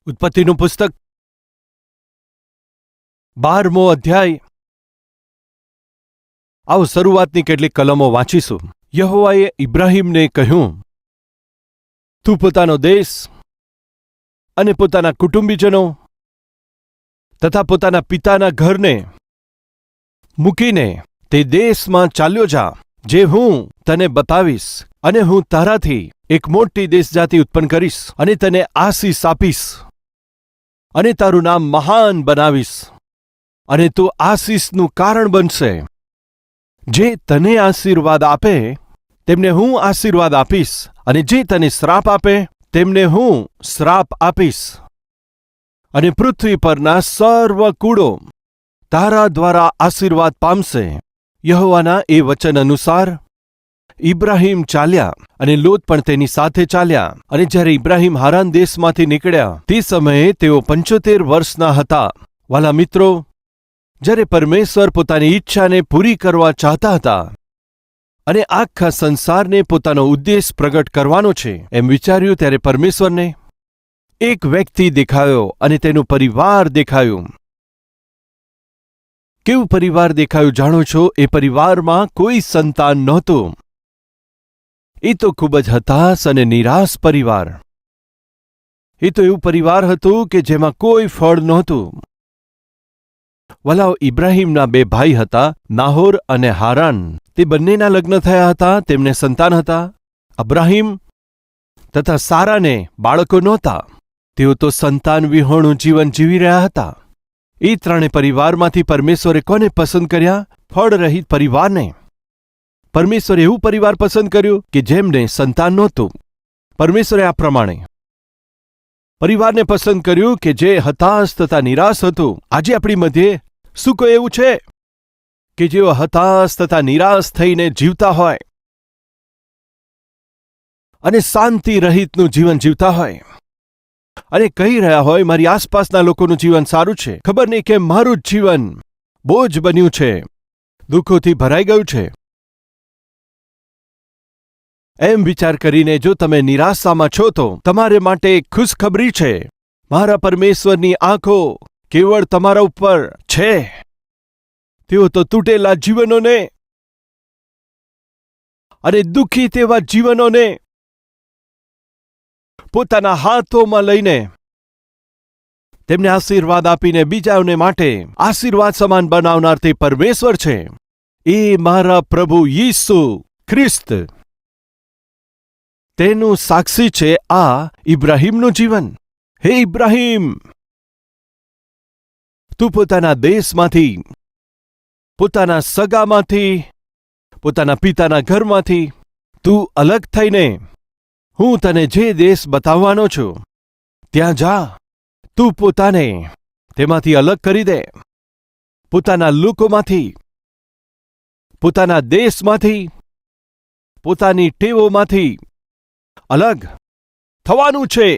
ઉત્પત્તિનું પુસ્તક 12મો અધ્યાય. આવો શરૂઆતની કેટલીક કલમો વાંચીશું. યહોવાએ ઇબ્રાહીમને કહ્યું, તું પોતાનો દેશ અને પોતાના કુટુંબીજનો તથા પોતાના પિતાના ઘરને મૂકીને તે દેશમાં ચાલ્યો જા, જે હું તને બતાવીશ, અને હું તારાથી એક મોટી દેશજાતિ ઉત્પન્ન કરીશ, અને તને આશીષ આપીશ, અને તારું નામ મહાન બનાવીશ, અને તું આશીષનું કારણ બનશે. જે તને આશીર્વાદ આપે તેમને હું આશીર્વાદ આપીશ, અને જે તને શ્રાપ આપે તેમને હું શ્રાપ આપીશ. અને પૃથ્વી પરના સર્વ કુળો તારા દ્વારા આશીર્વાદ પામશે. યહોવાના એ વચન અનુસાર ઇબ્રાહીમ ચાલ્યા, અને લોત પણ તેની સાથે ચાલ્યા. અને જ્યારે ઇબ્રાહીમ હારાન દેશમાંથી નીકળ્યા તે સમયે તેઓ 75 વર્ષના હતા. વાલા મિત્રો, જ્યારે પરમેશ્વર પોતાની ઈચ્છાને પૂરી કરવા ચાહતા હતા અને આખા સંસારને પોતાનો ઉદ્દેશ પ્રગટ કરવાનો છે એમ વિચાર્યું, ત્યારે પરમેશ્વરને એક વ્યક્તિ દેખાયો, અને તેનું પરિવાર દેખાયું. કેવું પરિવાર દેખાયું જાણો છો? એ પરિવારમાં કોઈ સંતાન નહોતું. એ તો ખૂબ જ હતાશ અને નિરાશ પરિવાર. એ તો એવું પરિવાર હતું કે જેમાં કોઈ ફળ નહોતું. વલાઓ, ઇબ્રાહીમના 2 ભાઈ હતા, નાહોર અને હારાન. તે બંનેના લગ્ન થયા હતા, તેમને સંતાન હતા. અબ્રાહીમ તથા સારાને બાળકો નહોતા. તેઓ તો સંતાન વિહોણું જીવન જીવી રહ્યા હતા. એ ત્રણે પરિવારમાંથી પરમેશ્વરે કોને પસંદ કર્યા? ફળરહિત પરિવારને. પરમેશ્વરે એવું પરિવાર પસંદ કર્યું કે જેમને સંતાન નહોતું. પરમેશ્વરે આ પ્રમાણે પરિવારને પસંદ કર્યું કે જે હતાશ તથા નિરાશ હતું. આજે આપણી મધ્યે શું કોઈ એવું છે કે જેઓ હતાશ તથા નિરાશ થઈને જીવતા હોય અને શાંતિ રહિતનું જીવન જીવતા હોય અને કહી રહ્યા હોય, મારી આસપાસના લોકોનું જીવન સારું છે, ખબર નહીં કે મારું જ જીવન બોજ બન્યું છે, દુઃખોથી ભરાઈ ગયું છે. એમ વિચાર કરીને જો તમે નિરાશામાં છો તો તમારે માટે એક ખુશખબરી છે. મારા પરમેશ્વરની આંખો કેવળ તમારા ઉપર છે. તેઓ તો તૂટેલા જીવનોને અને દુઃખી તેવા જીવનોને પોતાના હાથોમાં લઈને તેમને આશીર્વાદ આપીને બીજાઓને માટે આશીર્વાદ સમાન બનાવનાર તે પરમેશ્વર છે. એ મારા પ્રભુ યીશુ ખ્રિસ્ત. તેનું સાક્ષી છે આ ઇબ્રાહીમનું જીવન. હે ઇબ્રાહીમ, તું પોતાના દેશમાંથી, પોતાના સગામાંથી, પોતાના પિતાના ઘરમાંથી તું અલગ થઈને હું તને જે દેશ બતાવવાનો છું ત્યાં જા. તું પોતાને તેમાંથી અલગ કરી દે. પોતાના લોકોમાંથી, પોતાના દેશમાંથી, પોતાની ટેવોમાંથી અલગ થવાનું છે.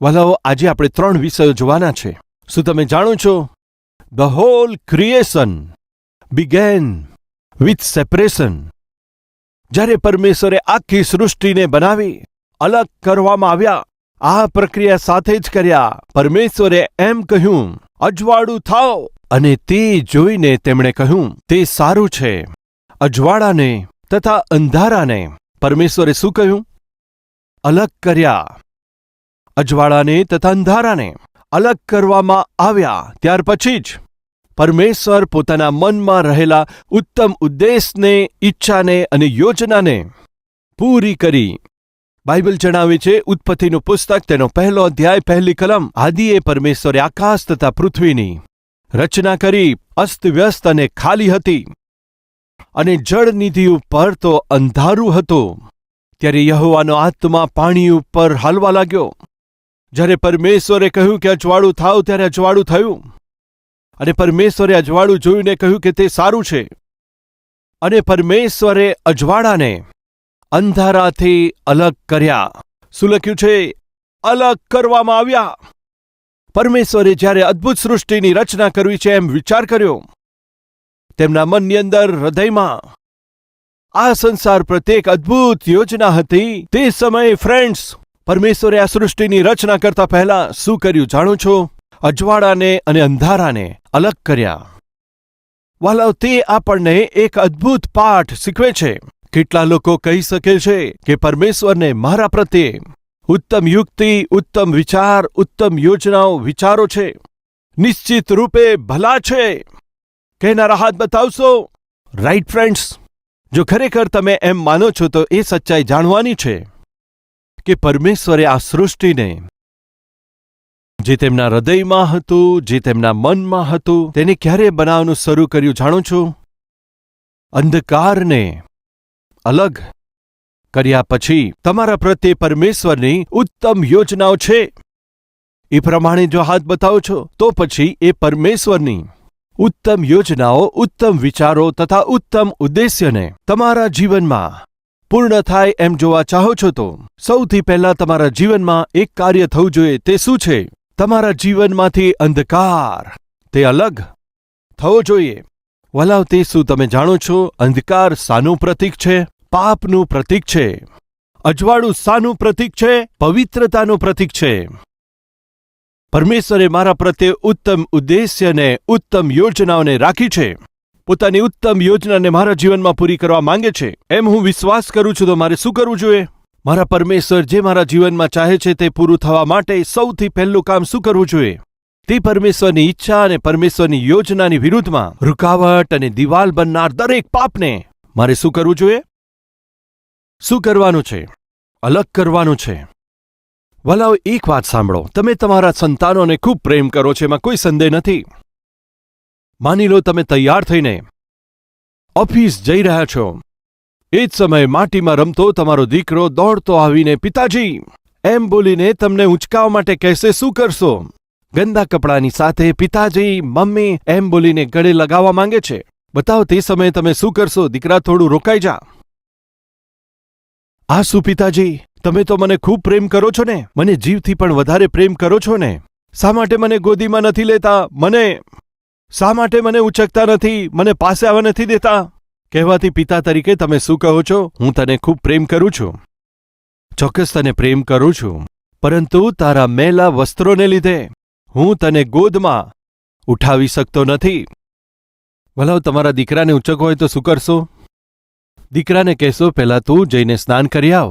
વલાઓ, આજે આપણે 3 વિષયો જોવાના છે. શું તમે જાણો છો? The whole creation began with separation. જ્યારે પરમેશ્વરે આખી સૃષ્ટિને બનાવી અલગ કરવામાં આવ્યા, આ પ્રક્રિયા સાથે જ કર્યા. પરમેશ્વરે એમ કહ્યું, અજવાળું થાઓ, અને તે જોઈને તેમણે કહ્યું, તે સારું છે. અજવાળાને તથા અંધારાને પરમેશ્વરે શું કહ્યું? અલગ કર્યા. અજવાળાને તથા અંધારાને અલગ કરવામાં આવ્યા. ત્યાર પછી જ પરમેશ્વર પોતાના મનમાં રહેલા ઉત્તમ ઉદ્દેશને, ઈચ્છાને અને યોજનાને પૂરી કરી. બાઇબલ જણાવે છે, ઉત્પત્તિનું પુસ્તક તેનો 1 અધ્યાય 1 કલમ, આદિએ પરમેશ્વરે આકાશ તથા પૃથ્વીની રચના કરી. અસ્તવ્યસ્ત અને ખાલી હતી, અને જળનિધિ ઉપર તો અંધારું હતું. ત્યારે યહોવાનો આત્મા પાણી ઉપર હાલવા લાગ્યો. જ્યારે પરમેશ્વરે કહ્યું કે અજવાળું થાવ, ત્યારે અજવાળું થયું. અને પરમેશ્વરે અજવાળું જોઈને કહ્યું કે તે સારું છે. અને પરમેશ્વરે અજવાળાને અંધારાથી અલગ કર્યા. શું લખ્યું છે? અલગ કરવામાં આવ્યા. પરમેશ્વરે જ્યારે અદ્ભુત સૃષ્ટિની રચના કરવી છે એમ વિચાર કર્યો. તેમના મનની અંદર, હૃદયમાં આ સંસાર પ્રત્યેક અદ્ભુત યોજના હતી. તે સમયે ફ્રેન્ડ્સ, પરમેશ્વરે આ સૃષ્ટિની રચના કરતા પહેલા શું કર્યું જાણો છો? અજવાળાને અને અંધારાને અલગ કર્યા. વાલાઓ, તે આપણને એક અદ્ભુત પાઠ શીખવે છે. કેટલા લોકો કહી શકે છે કે પરમેશ્વરને મારા પ્રત્યે ઉત્તમ યુક્તિ, ઉત્તમ વિચાર, ઉત્તમ યોજનાઓ, વિચારો છે, નિશ્ચિત રૂપે ભલા છે. કહેનારા હાથ બતાવશો. રાઈટ ફ્રેન્ડ્સ, જો ખરેખર તમે એમ માનો છો તો એ સચ્ચાઈ જાણવાની છે કે પરમેશ્વરે આ સૃષ્ટિને જે તેમના હૃદયમાં હતું, જે તેમના મનમાં હતું, તેને ક્યારે બનાવવાનું શરૂ કર્યું જાણો છો? અંધકારને અલગ કર્યા પછી તમારા પ્રત્યે પરમેશ્વરની ઉત્તમ યોજનાઓ છે. એ પ્રમાણે જો હાથ બતાવો છો તો પછી એ પરમેશ્વરની ઉત્તમ યોજનાઓ, ઉત્તમ વિચારો તથા ઉત્તમ ઉદ્દેશ્યને તમારા જીવનમાં પૂર્ણ થાય એમ જોવા ચાહો છો તો સૌથી પહેલા તમારા જીવનમાં એક કાર્ય થવું જોઈએ. તે શું છે? તમારા જીવનમાંથી અંધકાર તે અલગ થવો જોઈએ. વલાવ, તે શું તમે જાણો છો? અંધકાર શાનું પ્રતીક છે? પાપનું પ્રતીક છે. અજવાળું શાનું પ્રતીક છે? પવિત્રતાનું પ્રતીક છે. પરમેશ્વરે મારા પ્રત્યે ઉત્તમ ઉદ્દેશ્યને, ઉત્તમ યોજનાઓને રાખી છે. પોતાની ઉત્તમ યોજનાને મારા જીવનમાં પૂરી કરવા માંગે છે એમ હું વિશ્વાસ કરું છું. તો મારે શું કરવું જોઈએ? મારા પરમેશ્વર જે મારા જીવનમાં ચાહે છે તે પૂરું થવા માટે સૌથી પહેલું કામ શું કરવું જોઈએ? તે પરમેશ્વરની ઈચ્છા અને પરમેશ્વરની યોજનાની વિરુદ્ધમાં રૂકાવટ અને દિવાલ બનનાર દરેક પાપને મારે શું કરવું જોઈએ? શું કરવાનું છે? અલગ કરવાનું છે. વલાઓ, એક વાત સાંભળો. તમે તમારા સંતાનોને ખૂબ પ્રેમ કરો છો, એમાં કોઈ સંદેહ નથી. માની લો તમે તૈયાર થઈને ઓફિસ જઈ રહ્યા છો. એ જ સમયે માટીમાં રમતો તમારો દીકરો દોડતો આવીને પિતાજી એમ બોલીને તમને ઉંચકાવવા માટે કહેશે. શું કરશો? ગંદા કપડાની સાથે પિતાજી, મમ્મી એમ બોલીને ગળે લગાવવા માંગે છે. બતાવો, તે સમયે તમે શું કરશો? દીકરા, થોડું રોકાઈ જા. આ શું પિતાજી? તમે તો મને ખૂબ પ્રેમ કરો છો ને, મને જીવથી પણ વધારે પ્રેમ કરો છો ને. શા માટે મને ગોદીમાં નથી લેતા? શા માટે મને ઉચકતા નથી? મને પાસે આવવા નથી દેતા? કહેવાથી પિતા તરીકે તમે શું કહો છો? હું તને ખૂબ પ્રેમ કરું છું. ચોક્કસ તને પ્રેમ કરું છું, પરંતુ તારા મેલા વસ્ત્રોને લીધે હું તને ગોદમાં ઉઠાવી શકતો નથી. વલાવ, તમારા દીકરાને ઉચકવો હોય તો શું કરશો? દીકરાને કહેશો, પહેલા તું જઈને સ્નાન કરી આવ,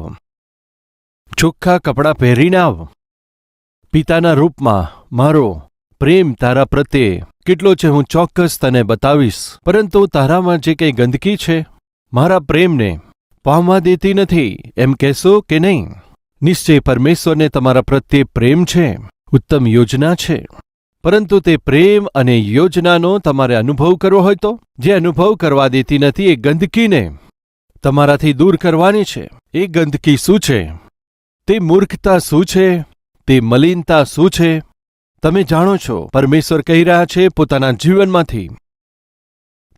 ચોખ્ખા કપડાં પહેરીને આવ. પિતાના રૂપમાં મારો પ્રેમ તારા પ્રત્યે કેટલો છે હું ચોક્કસ તને બતાવીશ. પરંતુ તારામાં જે કંઈ ગંદકી છે મારા પ્રેમને પામવા દેતી નથી, એમ કહેશો કે નહીં? નિશ્ચય પરમેશ્વરને તમારા પ્રત્યે પ્રેમ છે, ઉત્તમ યોજના છે. પરંતુ તે પ્રેમ અને યોજનાનો તમારે અનુભવ કરવો હોય તો જે અનુભવ કરવા દેતી નથી એ ગંદકીને તમારાથી દૂર કરવાની છે. એ ગંદકી શું છે? તે મૂર્ખતા શું છે? તે મલિનતા શું છે? તમે જાણો છો, પરમેશ્વર કહી રહ્યા છે પોતાના જીવનમાંથી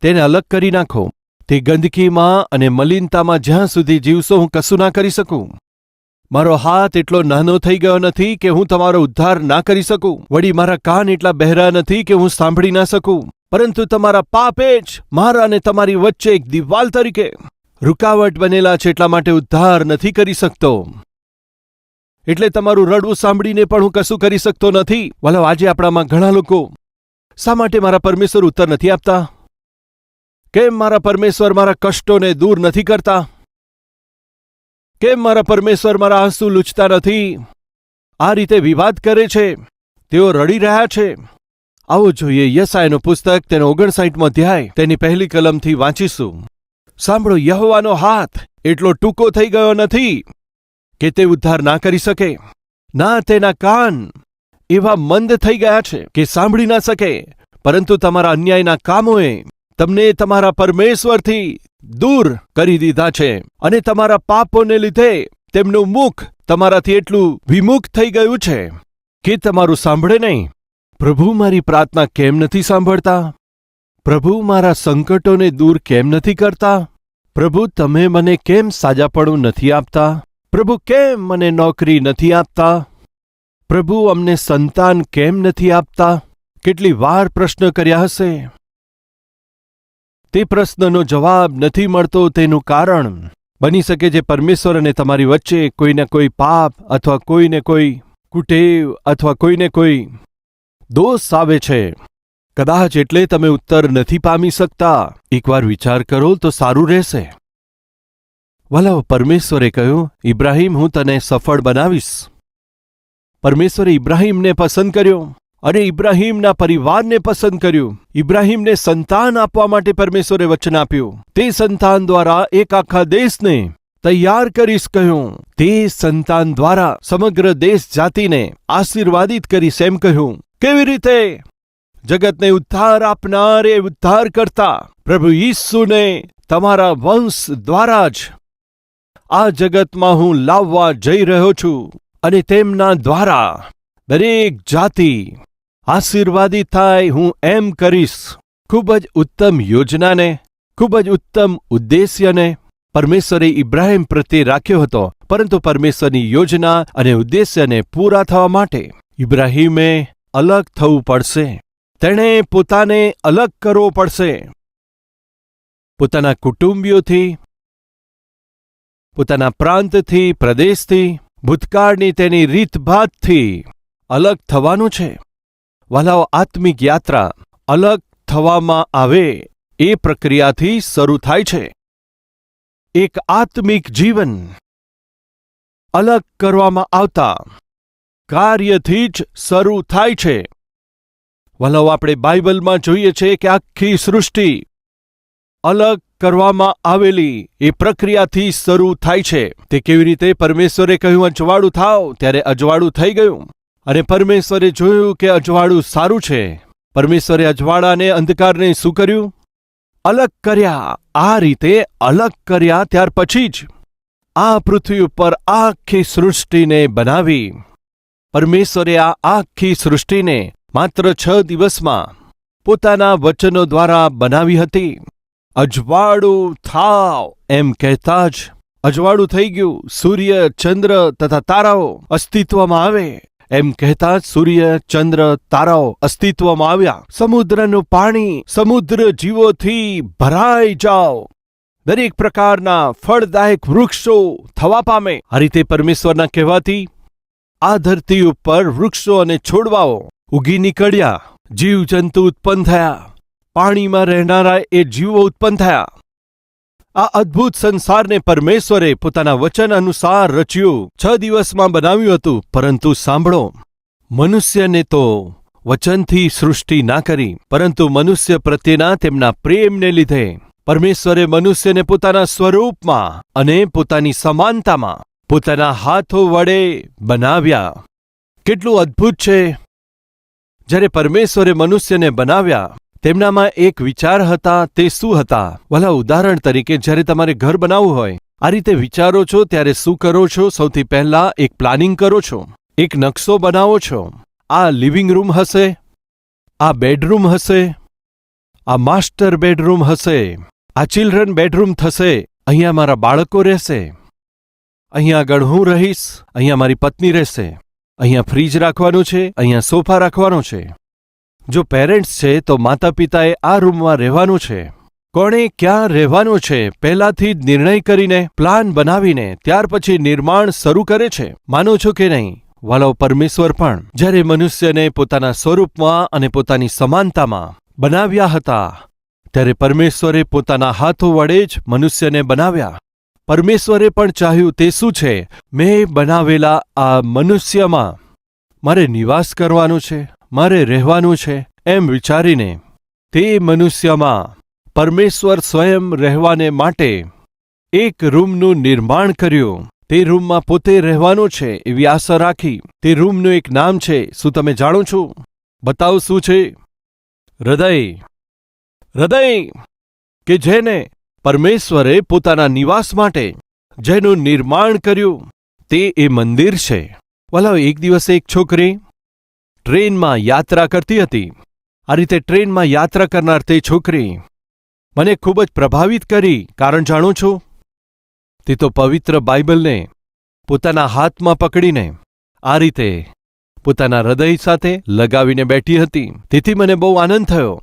તેને અલગ કરી નાખો. તે ગંદકીમાં અને મલિનતામાં જ્યાં સુધી જીવશો હું કશું ના કરી શકું. મારો હાથ એટલો નાનો થઈ ગયો નથી કે હું તમારો ઉદ્ધાર ના કરી શકું. વળી મારા કાન એટલા બહેરા નથી કે હું સાંભળી ના શકું. પરંતુ તમારા પાપે જ મારા અને તમારી વચ્ચે એક દિવાલ તરીકે રૂકાવટ બનેલા છે. એટલા માટે ઉદ્ધાર નથી કરી શકતો. એટલે તમારું રડવું સાંભળીને પણ હું કશું કરી શકતો નથી. વાલા, આજે આપણામાં ઘણા લોકો શા માટે મારા પરમેશ્વર ઉત્તર નથી આપતા? કેમ મારા પરમેશ્વર મારા કષ્ટોને દૂર નથી કરતા? કેમ મારા પરમેશ્વર મારા આંસુ લૂછતા નથી? આ રીતે વિવાદ કરે છે, તેઓ રડી રહ્યા છે. આવો જોઈએ યશાયાનું પુસ્તક, તેનો 59મો અધ્યાય, તેની પહેલી કલમથી વાંચીશું. સાંભળો, યહોવાનો હાથ એટલો ટૂંકો થઈ ગયો નથી કે તે ઉદ્ધાર ના કરી શકે, ના તેના કાન એવા મંદ થઈ ગયા છે કે સાંભળી ના શકે. પરંતુ તમારા અન્યાયના કામોએ તમને તમારા પરમેશ્વરથી દૂર કરી દીધા છે અને તમારા પાપોને લીધે તેમનું મુખ તમારાથી એટલું વિમુખ થઈ ગયું છે કે તમારું સાંભળે નહીં. પ્રભુ મારી પ્રાર્થના કેમ નથી સાંભળતા? પ્રભુ મારા સંકટોને દૂર કેમ નથી કરતા? પ્રભુ તમે મને કેમ સાજાપણું નથી આપતા? પ્રભુ કેમ મને નોકરી નથી આપતા? પ્રભુ અમને સંતાન કેમ નથી આપતા? કેટલી વાર પ્રશ્ન કર્યા હશે. તે પ્રશ્નનો જવાબ નથી મળતો તેનું કારણ બની શકે છે પરમેશ્વર અને તમારી વચ્ચે કોઈને કોઈ પાપ અથવા કોઈને કોઈ કુટેવ અથવા કોઈને કોઈ દોષ આવે છે. કદાચ એટલે તમે ઉત્તર નથી પામી શકતા. એકવાર વિચાર કરો તો સારું રહેશે. વલાવ પરમેશ્વરે કહ્યું, ઇબ્રાહીમ, હું તને સફળ બનાવીશ. પરમેશ્વરે ઇબ્રાહીમને પસંદ કર્યો અને ઇબ્રાહીમના પરિવારને પસંદ કર્યું. ઇબ્રાહીમને સંતાન આપવા માટે પરમેશ્વરે વચન આપ્યું. તે સંતાન દ્વારા એક આખા દેશને તૈયાર કરીશ કહ્યું. તે સંતાન દ્વારા સમગ્ર દેશ જાતિને આશીર્વાદિત કરીશ એમ કહ્યું. કેવી રીતે? જગતને ઉદ્ધાર આપનાર એ ઉદ્ધાર કરતા પ્રભુ ઈસુને તમારા વંશ દ્વારા જ આ જગતમાં હું લાવવા જઈ રહ્યો છું અને તેમના દ્વારા દરેક જાતિ આશીર્વાદિત થાય હું એમ કરીશ. ખૂબ જ ઉત્તમ યોજનાને, ખૂબ જ ઉત્તમ ઉદ્દેશ્યને પરમેશ્વરે ઇબ્રાહીમ પ્રત્યે રાખ્યો હતો. પરંતુ પરમેશ્વરની યોજના અને ઉદ્દેશ્યને પૂરા થવા માટે ઇબ્રાહીમે અલગ થવું પડશે. તેણે પોતાને અલગ કરવો પડશે. પોતાના કુટુંબીઓથી, પોતાના પ્રાંતથી, પ્રદેશથી, ભૂતકાળની તેની રીતભાતથી અલગ થવાનું છે. વહાલાઓ, આત્મિક યાત્રા અલગ થવામાં આવે એ પ્રક્રિયાથી શરૂ થાય છે. એક આત્મિક જીવન અલગ કરવામાં આવતા કાર્યથી જ શરૂ થાય છે. વહાલાઓ, આપણે બાઇબલમાં જોઈએ છે કે આખી સૃષ્ટિ અલગ કરવામાં આવેલી એ પ્રક્રિયાથી શરૂ થાય છે. તે કેવી રીતે? પરમેશ્વરે કહ્યું અજવાળું થાવ, ત્યારે અજવાળું થઈ ગયું. અને પરમેશ્વરે જોયું કે અજવાળું સારું છે. પરમેશ્વરે અજવાળાને, અંધકારને શું કર્યું? અલગ કર્યા. આ રીતે અલગ કર્યા. ત્યાર પછી જ આ પૃથ્વી ઉપર આખી સૃષ્ટિને બનાવી. પરમેશ્વરે આ આખી સૃષ્ટિને માત્ર 6 દિવસમાં પોતાના વચનો દ્વારા બનાવી હતી. અજવાળું થાવ એમ કહેતા જ અજવાળું થઈ ગયું. સૂર્ય, ચંદ્ર તથા તારાઓ અસ્તિત્વમાં આવે એમ કહેતા જ સૂર્ય, ચંદ્ર, તારાઓ અસ્તિત્વમાં આવ્યા. સમુદ્રનું પાણી સમુદ્ર જીવોથી ભરાઈ જાઓ. દરેક પ્રકારના ફળદાયક વૃક્ષો થવા પામે. આ રીતે પરમેશ્વરના કહેવાથી આ ધરતી ઉપર વૃક્ષો અને છોડવાઓ ઉગી નીકળ્યા. જીવજંતુ ઉત્પન્ન થયા. પાણીમાં રહેનારા એ જીવો ઉત્પન્ન થયા. આ અદ્ભુત સંસારને પરમેશ્વરે પોતાના વચન અનુસાર રચ્યું. 6 દિવસમાં બનાવ્યું હતું. પરંતુ સાંભળો, મનુષ્યને તો વચનથી સૃષ્ટિ ના કરી, પરંતુ મનુષ્ય પ્રત્યેના તેમના પ્રેમને લીધે પરમેશ્વરે મનુષ્યને પોતાના સ્વરૂપમાં અને પોતાની સમાનતામાં પોતાના હાથો વડે બનાવ્યા. કેટલું અદ્ભુત છે! જ્યારે પરમેશ્વરે મનુષ્યને બનાવ્યા, તેમનામાં એક વિચાર હતા. તે શું હતા? વલા, ઉદાહરણ તરીકે જ્યારે તમારે ઘર બનાવવું હોય, આ રીતે વિચારો છો ત્યારે શું કરો છો? સૌથી પહેલા એક પ્લાનિંગ કરો છો, એક નકશો બનાવો છો. આ લિવિંગ રૂમ હશે, આ બેડરૂમ હશે, આ માસ્ટર બેડરૂમ હશે, આ ચિલ્ડ્રન બેડરૂમ થશે. અહીંયા મારા બાળકો રહેશે, અહીંયા આગળ હું રહીશ, અહીંયા મારી પત્ની રહેશે, અહીંયા ફ્રીજ રાખવાનું છે, અહીંયા સોફા રાખવાનો છે. જો પેરેન્ટ્સ છે તો માતા પિતાએ આ રૂમમાં રહેવાનું છે. કોણે ક્યાં રહેવાનું છે પહેલાથી જ નિર્ણય કરીને, પ્લાન બનાવીને ત્યાર પછી નિર્માણ શરૂ કરે છે. માનો છો કે નહીં? વાલાઓ, પરમેશ્વર પણ જ્યારે મનુષ્યને પોતાના સ્વરૂપમાં અને પોતાની સમાનતામાં બનાવ્યા હતા, ત્યારે પરમેશ્વરે પોતાના હાથો વડે જ મનુષ્યને બનાવ્યા. પરમેશ્વરે પણ ચાહ્યું. તે શું છે? મેં બનાવેલા આ મનુષ્યમાં મારે નિવાસ કરવાનું છે, મારે રહેવાનું છે એમ વિચારીને તે મનુષ્યમાં પરમેશ્વર સ્વયં રહેવાને માટે એક રૂમનું નિર્માણ કર્યું. તે રૂમમાં પોતે રહેવાનું છે એવી આશા રાખી. તે રૂમનું એક નામ છે. શું તમે જાણો છો? બતાવો શું છે? હૃદય. હૃદય કે જેને પરમેશ્વરે પોતાના નિવાસ માટે જેનું નિર્માણ કર્યું, તે એ મંદિર છે. વલાવ, એક દિવસે એક છોકરી ટ્રેનમાં યાત્રા કરતી હતી. આ રીતે ટ્રેનમાં યાત્રા કરનાર તે છોકરી મને ખૂબ જ પ્રભાવિત કરી. કારણ જાણો છો? તે તો પવિત્ર બાઇબલને પોતાના હાથમાં પકડીને આ રીતે પોતાના હૃદય સાથે લગાવીને બેઠી હતી. તેથી મને બહુ આનંદ થયો.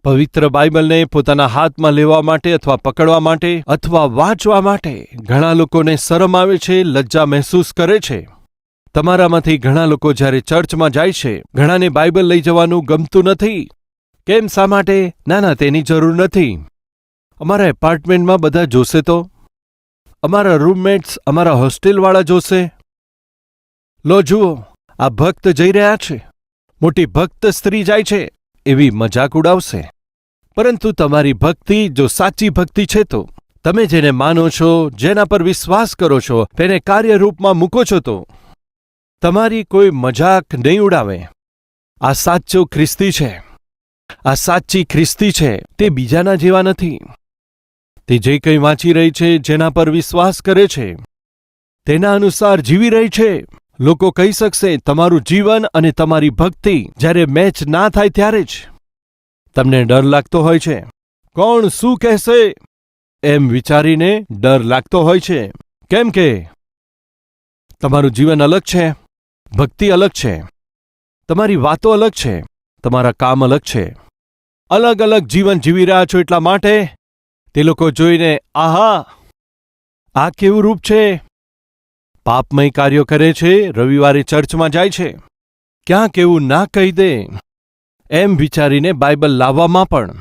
પવિત્ર બાઇબલને પોતાના હાથમાં લેવા માટે અથવા પકડવા માટે અથવા વાંચવા માટે ઘણા લોકોને શરમ આવે છે, લજ્જા મહેસૂસ કરે છે. તમારામાંથી ઘણા લોકો જ્યારે ચર્ચમાં જાય છે, ઘણાને બાઇબલ લઈ જવાનું ગમતું નથી. કેમ, શા માટે? ના, તેની જરૂર નથી. અમારા એપાર્ટમેન્ટમાં બધા જોશે તો, અમારા રૂમમેટ્સ, અમારા હોસ્ટેલવાળા જોશે. લો જુઓ, આ ભક્ત જઈ રહ્યા છે, મોટી ભક્ત સ્ત્રી જાય છે, એવી મજાક ઉડાવશે. પરંતુ તમારી ભક્તિ જો સાચી ભક્તિ છે તો તમે જેને માનો છો, જેના પર વિશ્વાસ કરો છો, તેને કાર્યરૂપમાં મૂકો છો તો તમારી કોઈ મજાક નહીં ઉડાવે. આ સાચો ખ્રિસ્તી છે, આ સાચી ખ્રિસ્તી છે. તે બીજાના જેવા નથી. તે જે કંઈ વાંચી રહી છે, જેના પર વિશ્વાસ કરે છે, તેના અનુસાર જીવી રહી છે. લોકો કહી શકશે તમારું જીવન અને તમારી ભક્તિ જ્યારે મેચ ના થાય ત્યારે જ તમને ડર લાગતો હોય છે. કોણ શું કહેશે એમ વિચારીને ડર લાગતો હોય છે. કેમ કે તમારું જીવન અલગ છે, ભક્તિ અલગ છે, તમારી વાતો અલગ છે, તમારા કામ અલગ છે. અલગ અલગ જીવન જીવી રહ્યા છો. એટલા માટે તે લોકો જોઈને, આહા, આ કેવું રૂપ છે! પાપમય કાર્યો કરે છે, રવિવારે ચર્ચમાં જાય છે, ક્યાં કેવું ના કહી દે એમ વિચારીને બાઇબલ લાવવામાં પણ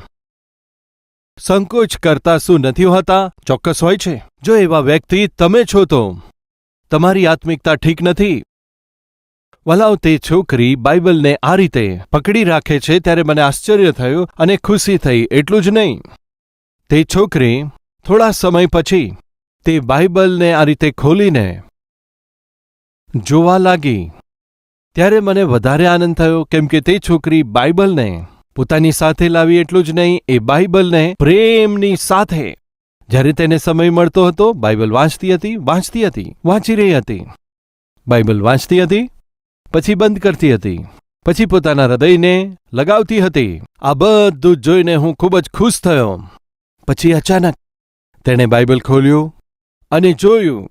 સંકોચ કરતા શું નથી હોતા? ચોક્કસ હોય છે. જો એવા વ્યક્તિ તમે છો તો તમારી આત્મિકતા ઠીક નથી. વલાવ, તે છોકરી બાઇબલને આ રીતે પકડી રાખે છે ત્યારે મને આશ્ચર્ય થયું અને ખુશી થઈ. એટલું જ નહીં, તે છોકરી થોડા સમય પછી તે બાઇબલને આ રીતે ખોલીને જોવા લાગી ત્યારે મને વધારે આનંદ થયો. કેમ કે તે છોકરી બાઇબલને પોતાની સાથે લાવી. એટલું જ નહીં, એ બાઇબલને પ્રેમની સાથે જ્યારે તેને સમય મળતો હતો બાઇબલ વાંચતી હતી, વાંચી રહી હતી. બાઇબલ વાંચતી હતી, પછી બંધ કરતી હતી, પછી પોતાના હૃદયને લગાવતી હતી. આ બધું જોઈને હું ખૂબ જ ખુશ થયો. પછી અચાનક તેણે બાઇબલ ખોલ્યું અને જોયું,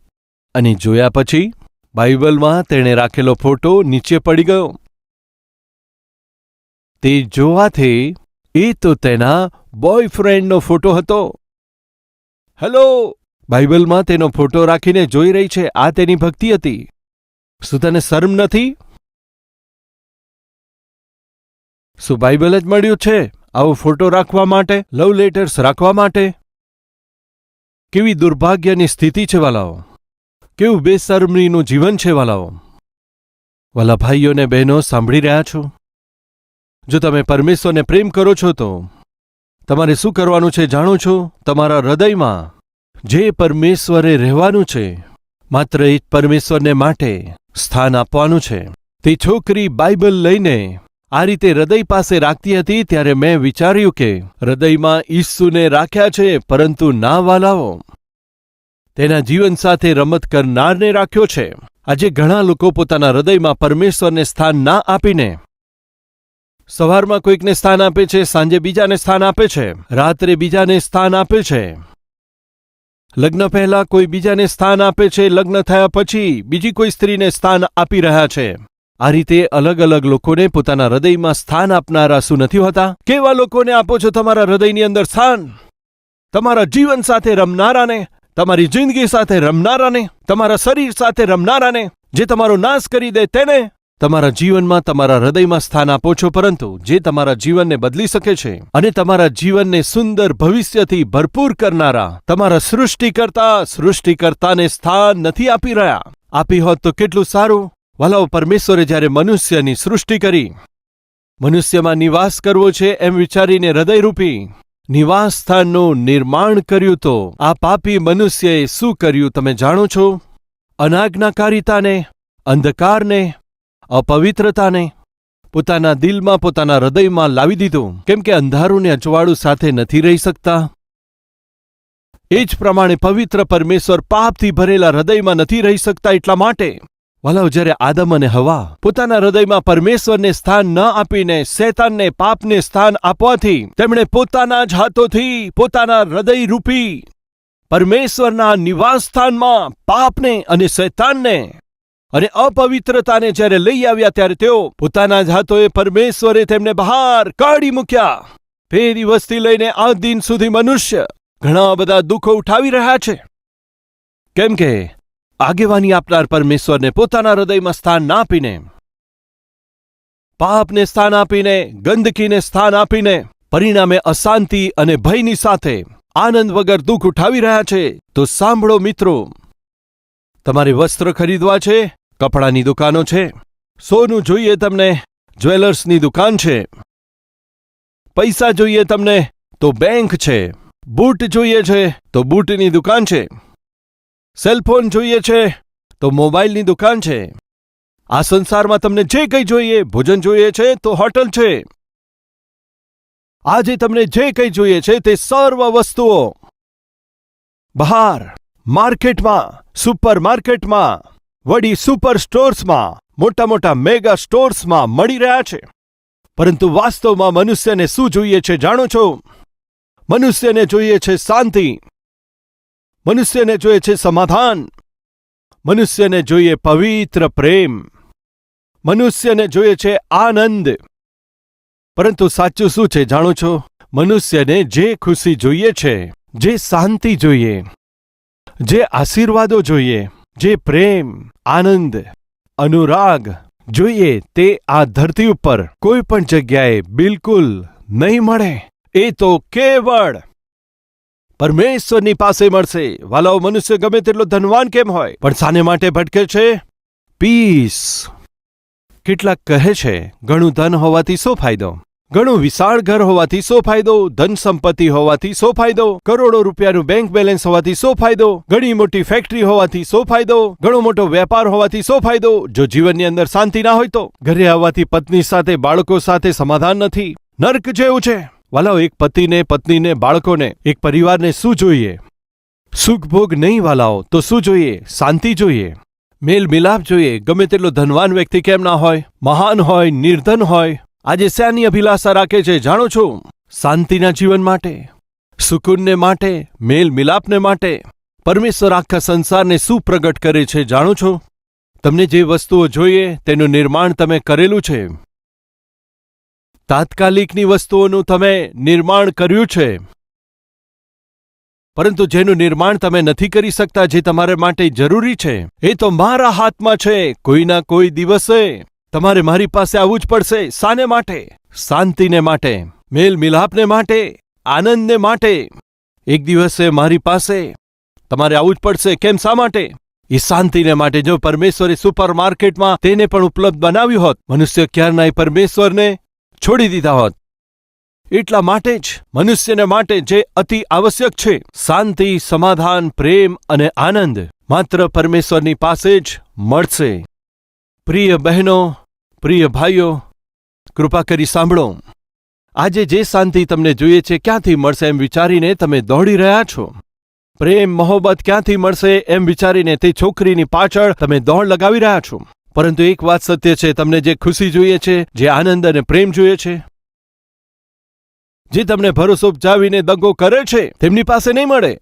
અને જોયા પછી બાઇબલમાં તેણે રાખેલો ફોટો નીચે પડી ગયો. તે જોવાથી એ તો તેના બોયફ્રેન્ડનો ફોટો હતો. હેલો! બાઇબલમાં તેનો ફોટો રાખીને જોઈ રહી છે. આ તેની ભક્તિ હતી. શું તને શરમ નથી? શું બાઇબલ જ મળ્યું છે આવો ફોટો રાખવા માટે, લવ લેટર્સ રાખવા માટે? કેવી દુર્ભાગ્યની સ્થિતિ છે વાલાઓ! કેવું બેશરમીનું જીવન છે વાલાઓ! વાલા ભાઈઓ ને બહેનો, સાંભળી રહ્યા છો? જો તમે પરમેશ્વરને પ્રેમ કરો છો તો તમારે શું કરવાનું છે જાણો છો? તમારા હૃદયમાં જે પરમેશ્વરે રહેવાનું છે, માત્ર એ જ પરમેશ્વરને માટે સ્થાન આપવાનું છે. તે છોકરી બાઇબલ લઈને આ રીતે હૃદય પાસે રાખતી હતી ત્યારે મેં વિચાર્યું કે હૃદયમાં ઈસુને રાખ્યા છે, પરંતુ ના વાલાઓ, તેના જીવન સાથે રમત કરનારને રાખ્યો છે. આજે ઘણા લોકો પોતાના હૃદયમાં પરમેશ્વરને સ્થાન ના આપીને સવારમાં કોઈકને સ્થાન આપે છે, સાંજે બીજાને સ્થાન આપે છે, રાત્રે બીજાને સ્થાન આપે છે, લગ્ન પહેલા કોઈ બીજાને સ્થાન આપે છે, લગ્ન થયા પછી બીજી કોઈ સ્ત્રીને સ્થાન આપી રહ્યા છે. આ રીતે અલગ અલગ લોકોને પોતાના હૃદયમાં સ્થાન આપનારા શું નથી હોતા? કેવા લોકોને આપો છો તમારા હૃદયની અંદર સ્થાન? તમારા જીવન સાથે રમનારાને, તમારી જિંદગી સાથે રમનારાને, તમારા શરીર સાથે રમનારાને, જે તમારો નાશ કરી દે તેને તમારા જીવનમાં, તમારા હૃદયમાં સ્થાન આપો છો. પરંતુ જે તમારા જીવનને બદલી શકે છે અને તમારા જીવનને સુંદર ભવિષ્યથી ભરપૂર કરનારા તમારા સૃષ્ટિકર્તાને સ્થાન નથી આપી રહ્યા. આપી હોત તો કેટલું સારું. વાલાઓ, પરમેશ્વરે જ્યારે મનુષ્યની સૃષ્ટિ કરી, મનુષ્યમાં નિવાસ કરવો છે એમ વિચારીને હૃદયરૂપી નિવાસ સ્થાનનું નિર્માણ કર્યું તો આ પાપી મનુષ્યએ શું કર્યું તમે જાણો છો? અનાજ્ઞાકારિતાને, અંધકારને, અપવિત્રતાને પોતાના દિલમાં, પોતાના હૃદયમાં લાવી દીધું. કેમ કે અંધારું ને અજવાળું સાથે નથી રહી શકતા. એ જ પ્રમાણે પવિત્ર પરમેશ્વર પાપથી ભરેલા હૃદયમાં નથી રહી શકતા. એટલા માટે વાલાઓ, જ્યારે આદમ અને હવા પોતાના હૃદયમાં પરમેશ્વરને સ્થાન ન આપીને શૈતાનને, પાપને સ્થાન આપવાથી તેમણે પોતાના જ હાથોથી પોતાના હૃદયરૂપી પરમેશ્વરના નિવાસ સ્થાનમાં પાપને અને શૈતાનને અને અપવિત્રતાને જ્યારે લઈ આવ્યા ત્યારે તેઓ પોતાના જ હાથોએ પરમેશ્વરે તેમને બહાર કાઢી મૂક્યા. તે દિવસથી લઈને આ દિન સુધી મનુષ્ય ઘણા બધા દુઃખો ઉઠાવી રહ્યા છે, કેમ કે આગેવાની આપનાર પરમેશ્વરને પોતાના હૃદયમાં સ્થાન ના આપીને, પાપને સ્થાન આપીને, ગંદકીને સ્થાન આપીને, પરિણામે અશાંતિ અને ભયની સાથે આનંદ વગર દુઃખ ઉઠાવી રહ્યા છે. તો સાંભળો મિત્રો, તમારે વસ્ત્ર ખરીદવા છે, કપડાની દુકાનો છે, સોનું જોઈએ તમને, જ્વેલર્સની દુકાન છે, પૈસા જોઈએ તમને તો બેંક છે, બૂટ જોઈએ છે તો બૂટની દુકાન છે, સેલફોન જોઈએ છે તો મોબાઈલની દુકાન છે. આ સંસારમાં તમને જે કંઈ જોઈએ, ભોજન જોઈએ છે તો હોટલ છે. આજે તમને જે કંઈ જોઈએ છે તે સર્વ વસ્તુઓ બહાર માર્કેટમાં, સુપરમાર્કેટમાં, વડી સુપર સ્ટોર્સમાં, મોટા મોટા મેગા સ્ટોર્સમાં મળી રહ્યા છે. પરંતુ વાસ્તવમાં મનુષ્યને શું જોઈએ છે જાણો છો? મનુષ્યને જોઈએ છે શાંતિ, મનુષ્યને જોઈએ છે સમાધાન, મનુષ્યને જોઈએ પવિત્ર પ્રેમ, મનુષ્યને જોઈએ છે આનંદ. પરંતુ સાચું શું છે જાણો છો? મનુષ્યને જે ખુશી જોઈએ છે, જે શાંતિ જોઈએ, જે આશીર્વાદો જોઈએ, જે પ્રેમ, આનંદ, અનુરાગ જોઈએ, તે આ ધરતી ઉપર કોઈ પણ જગ્યાએ બિલકુલ નહીં મળે. એ તો કેવળ પરમેશ્વરની પાસે મળશે. વાલાઓ, મનુષ્ય ગમે તેટલો ધનવાન કેમ હોય, પણ શાને માટે ભટકે છે? પીસ. કેટલાક કહે છે ઘણું ધન હોવાથી શું ફાયદો, ઘણું વિશાળ ઘર હોવાથી શું ફાયદો, ધન સંપત્તિ હોવાથી શું ફાયદો, કરોડો રૂપિયાનું બેંક બેલેન્સ હોવાથી શું ફાયદો, ઘણી મોટી ફેક્ટરી હોવાથી શું ફાયદો, ઘણો મોટો વેપાર હોવાથી શું ફાયદો, જો જીવનની અંદર શાંતિ ના હોય તો? ઘરે આવવાથી પત્ની સાથે, બાળકો સાથે સમાધાન નથી, નર્ક જેવું છે. વાલાઓ, એક પતિને, પત્નીને, બાળકોને, એક પરિવારને શું જોઈએ? સુખ ભોગ નહીં વાલાઓ, તો શું જોઈએ? શાંતિ જોઈએ, મેલ મિલાપ જોઈએ. ગમે તેટલો ધનવાન વ્યક્તિ કેમ ના હોય, મહાન હોય, નિર્ધન હોય, આજે શાની અભિલાષા રાખે છે જાણો છો? શાંતિના જીવન માટે, સુકૂનને માટે, મેલ મિલાપને માટે. પરમેશ્વર આખા સંસારને શું પ્રગટ કરે છે જાણો છો? તમને જે વસ્તુઓ જોઈએ તેનું નિર્માણ તમે કરેલું છે. તાત્કાલિકની વસ્તુઓનું તમે નિર્માણ કર્યું છે, પરંતુ જેનું નિર્માણ તમે નથી કરી શકતા, જે તમારે માટે જરૂરી છે, એ તો મારા હાથમાં છે. કોઈના કોઈ દિવસે તમારે મારી પાસે આવવું જ પડશે. શાને માટે? શાંતિને માટે, મેલ મિલાપને માટે, આનંદને માટે. એક દિવસે મારી પાસે તમારે આવવું જ પડશે. કેમ, શા માટે? એ શાંતિને માટે. જો પરમેશ્વરે સુપરમાર્કેટમાં તેને પણ ઉપલબ્ધ બનાવ્યું હોત, મનુષ્ય ક્યારનાય પરમેશ્વરને છોડી દીધા હોત. એટલા માટે જ મનુષ્યને માટે જે અતિ આવશ્યક છે, શાંતિ, સમાધાન, પ્રેમ અને આનંદ, માત્ર પરમેશ્વરની પાસે જ મળશે. પ્રિય બહેનો, પ્રિય ભાઈઓ, કૃપા કરી સાંભળો. આજે જે શાંતિ તમને જોઈએ છે ક્યાંથી મળશે એમ વિચારીને તમે દોડી રહ્યા છો. પ્રેમ, મોહબ્બત ક્યાંથી મળશે એમ વિચારીને તે છોકરીની પાછળ તમે દોડ લગાવી રહ્યા છો. પરંતુ એક વાત સત્ય છે, તમને જે ખુશી જોઈએ છે, જે આનંદ અને પ્રેમ જોઈએ છે, જે તમને ભરોસો ઉપજાવીને દગો કરે છે, તેમની પાસે નહીં મળે.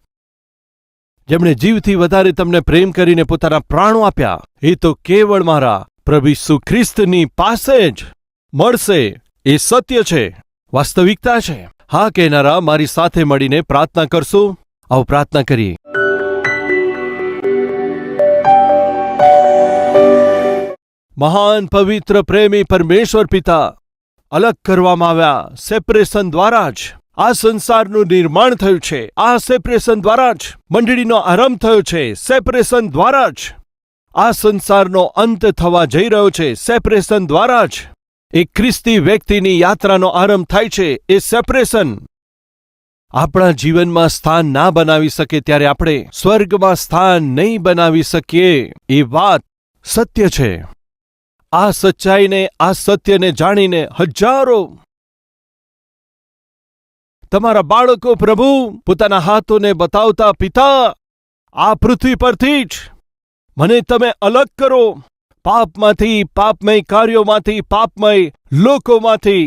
જેમણે જીવથી વધારે તમને પ્રેમ કરીને પોતાના પ્રાણો આપ્યા, એ તો કેવળ મારા પ્રભુ ઈસુ ખ્રિસ્તની પાસે જ મળશે. એ સત્ય છે, વાસ્તવિકતા છે. હા કહેનારા મારી સાથે મળીને પ્રાર્થના કરશો? આવો પ્રાર્થના કરીએ. મહાન પવિત્ર પ્રેમી પરમેશ્વર પિતા, અલગ કરવામાં આવ્યા સેપરેશન દ્વારા જ આ સંસારનું નિર્માણ થયું છે. આ સેપરેશન દ્વારા જ મંડળીનો આરંભ થયો છે. સેપરેશન દ્વારા જ આ સંસારનો અંત થવા જઈ રહ્યો છે. સેપરેશન દ્વારા જ એક ખ્રિસ્તી વ્યક્તિની યાત્રાનો આરંભ થાય છે. એ સેપરેશન આપણા જીવનમાં સ્થાન ના બનાવી શકે ત્યારે આપણે સ્વર્ગમાં સ્થાન નહીં બનાવી શકીએ. એ વાત સત્ય છે. આ સચ્ચાઈને, આ સત્યને જાણીને હજારો તમારા બાળકો પ્રભુ પોતાના હાથોને બતાવતા, પિતા, આ પૃથ્વી પરથી જ મને તમે અલગ કરો. પાપમાંથી, પાપમય કાર્યોમાંથી, પાપમય લોકોમાંથી,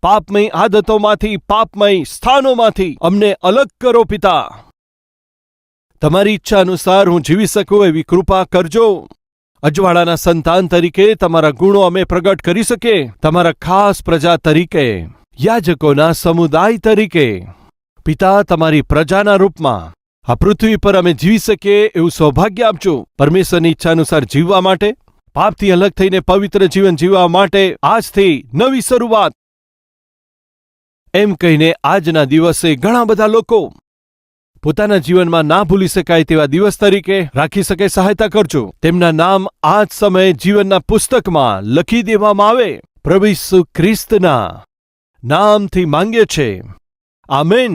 પાપમય આદતોમાંથી, પાપમય સ્થાનોમાંથી અમને અલગ કરો પિતા. તમારી ઈચ્છા અનુસાર હું જીવી શકું એવી કૃપા કરજો. અજવાળાના સંતાન તરીકે તમારા ગુણો અમે પ્રગટ કરી શકીએ. તમારા ખાસ પ્રજા તરીકે યાજકોના સમુદાય તરીકે પિતા તમારી પ્રજાના રૂપમાં આ પૃથ્વી પર અમે જીવી શકીએ એવું સૌભાગ્ય આપજો. પરમેશ્વરની ઈચ્છા અનુસાર જીવવા માટે, પાપથી અલગ થઈને પવિત્ર જીવન જીવવા માટે આજથી નવી શરૂઆત. એમ કહીને આજના દિવસે ઘણા બધા લોકો પોતાના જીવનમાં ના ભૂલી શકાય તેવા દિવસ તરીકે રાખી શકે સહાયતા કરજો. તેમના નામ આ જ સમયે જીવનના પુસ્તકમાં લખી દેવામાં આવે. પ્રભુ ઈસુ ખ્રિસ્તના નામથી માંગે છે. આમેન.